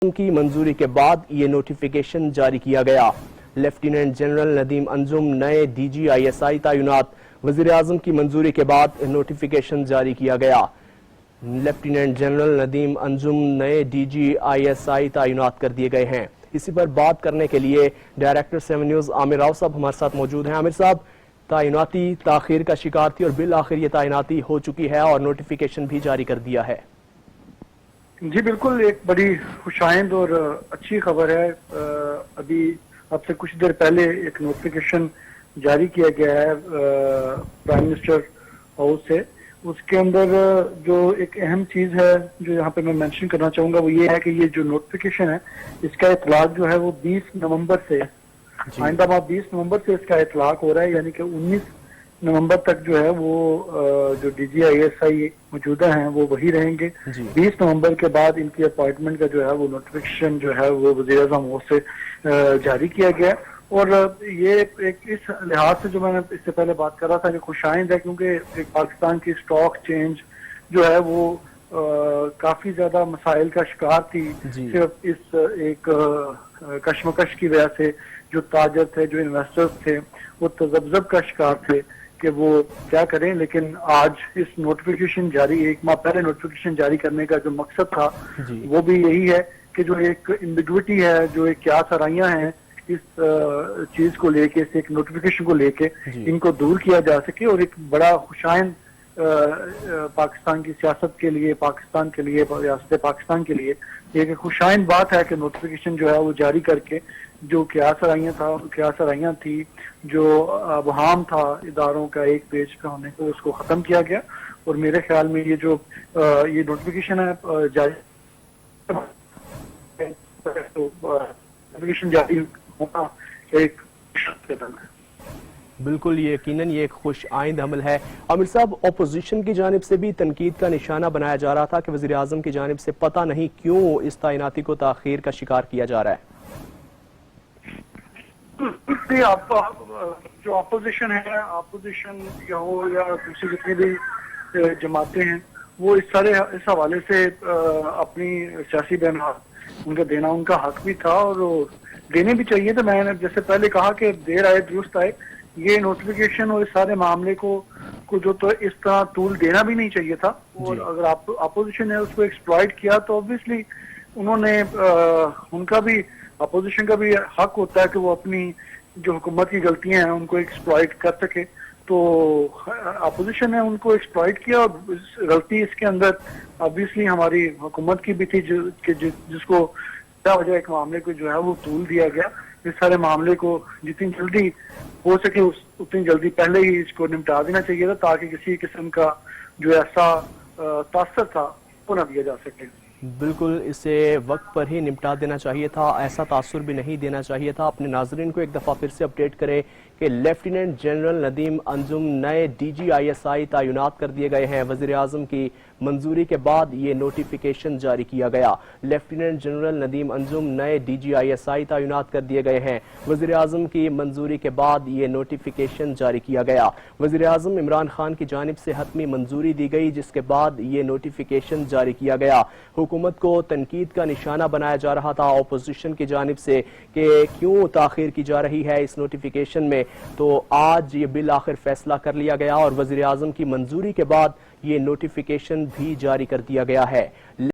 کی منظوری کے بعد یہ نوٹیفیکیشن جاری کیا گیا۔ لیفٹیننٹ جنرل ندیم انجم نئے D G I S I تعینات۔ وزیر اعظم کی منظوری کے بعد نوٹیفیکیشن جاری کیا گیا۔ لیفٹیننٹ جنرل ندیم انجم نئے D G I S I تعینات کر دیے گئے ہیں۔ اسی پر بات کرنے کے لیے ڈائریکٹر 7 نیوز عامر راؤ صاحب ہمارے ساتھ موجود ہیں۔ عامر صاحب، تعیناتی تاخیر کا شکار تھی اور بالآخر یہ تعیناتی ہو چکی ہے اور نوٹیفیکیشن بھی جاری کر دیا ہے۔ جی بالکل، ایک بڑی خوشائند اور اچھی خبر ہے۔ ابھی اب سے کچھ دیر پہلے ایک نوٹیفیکیشن جاری کیا گیا ہے پرائم منسٹر ہاؤس سے۔ اس کے اندر جو ایک اہم چیز ہے جو یہاں پہ میں مینشن کرنا چاہوں گا وہ یہ ہے کہ یہ جو نوٹیفیکیشن ہے اس کا اطلاق جو ہے وہ 20 نومبر سے آئندہ ماہ 20 نومبر سے اس کا اطلاق ہو رہا ہے، یعنی کہ 19 نومبر تک جو ہے وہ جو D G I S I موجودہ ہیں وہ وہی رہیں گے۔ 20 نومبر کے بعد ان کی اپائنٹمنٹ کا جو ہے وہ نوٹیفیکیشن جو ہے وہ وزیر اعظم سے جاری کیا گیا۔ اور یہ ایک اس لحاظ سے جو میں نے اس سے پہلے بات کر رہا تھا کہ خوشائند ہے، کیونکہ ایک پاکستان کی اسٹاک چینج جو ہے وہ کافی زیادہ مسائل کا شکار تھی، صرف اس ایک کشمکش کی وجہ سے۔ جو تاجر تھے، جو انویسٹرز تھے، وہ تذبذب کا شکار تھے کہ وہ کیا کریں۔ لیکن آج اس نوٹیفیکیشن جاری، ایک ماہ پہلے نوٹیفیکیشن جاری کرنے کا جو مقصد تھا وہ بھی یہی ہے کہ جو ایک ایمبیگوٹی ہے، جو ایک کیا سرائیاں ہیں اس چیز کو لے کے، اس ایک نوٹیفیکیشن کو لے کے، ان کو دور کیا جا سکے۔ اور ایک بڑا خوشائند پاکستان کی سیاست کے لیے، پاکستان کے لیے، ریاست پاکستان کے لیے ایک خوشائند بات ہے کہ نوٹیفیکیشن جو ہے وہ جاری کر کے جو کیا سرائیاں تھی، جو ابہام تھا اداروں کا ایک پیج پہ ہونے کو، اس کو ختم کیا گیا۔ اور میرے خیال میں یہ جو یہ نوٹیفیکیشن ہے جاری ہونا ایک قدم ہے۔ بالکل، یقیناً یہ ایک خوش آئند عمل ہے۔ عامر صاحب، اپوزیشن کی جانب سے بھی تنقید کا نشانہ بنایا جا رہا تھا کہ وزیر اعظم کی جانب سے پتہ نہیں کیوں اس تعیناتی کو تاخیر کا شکار کیا جا رہا ہے۔ جو اپوزیشن ہے، اپوزیشن ہو یا دوسری جتنی بھی جماعتیں ہیں، وہ اس حوالے سے اپنی سیاسی بیانات ان کا دینا ان کا حق بھی تھا اور دینے بھی چاہیے تھا۔ میں نے جیسے پہلے کہا کہ دیر آئے درست آئے، یہ نوٹیفیکیشن اور اس سارے معاملے کو جو تو اس طرح طول دینا بھی نہیں چاہیے تھا۔ اور اگر اپوزیشن نے اس کو ایکسپلائٹ کیا تو obviously انہوں نے ان کا بھی، اپوزیشن کا بھی حق ہوتا ہے کہ وہ اپنی جو حکومت کی غلطیاں ہیں ان کو ایکسپلائٹ کر سکے۔ تو اپوزیشن نے ان کو ایکسپلائٹ کیا اور غلطی اس کے اندر obviously ہماری حکومت کی بھی تھی جس کو کیا وجہ ایک معاملے کو جو ہے وہ طول دیا گیا۔ اس سارے معاملے کو جتنی جلدی ہو سکے اتنی جلدی پہلے ہی اس کو نمٹا دینا چاہیے تھا، تاکہ کسی قسم کا جو ایسا تاثر تھا وہ نہ دیا جا سکے۔ بالکل، اسے وقت پر ہی نمٹا دینا چاہیے تھا، ایسا تاثر بھی نہیں دینا چاہیے تھا۔ اپنے ناظرین کو ایک دفعہ پھر سے اپڈیٹ کرے کہ لیفٹیننٹ جنرل ندیم انجم نئے D G I S I تعینات کر دیے گئے ہیں۔ وزیر اعظم کی منظوری کے بعد یہ نوٹیفیکیشن جاری کیا گیا۔ لیفٹیننٹ جنرل ندیم انجم نئے D G I S I تعینات کر دیے گئے ہیں۔ وزیر اعظم کی منظوری کے بعد یہ نوٹیفیکیشن جاری کیا گیا۔ وزیر اعظم عمران خان کی جانب سے حتمی منظوری دی گئی، جس کے بعد یہ نوٹیفیکیشن جاری کیا گیا۔ حکومت کو تنقید کا نشانہ بنایا جا رہا تھا اپوزیشن کی جانب سے کہ کیوں تاخیر کی جا رہی ہے اس نوٹیفیکیشن میں، تو آج یہ بالآخر فیصلہ کر لیا گیا اور وزیر اعظم کی منظوری کے بعد یہ نوٹیفیکیشن بھی جاری کر دیا گیا ہے۔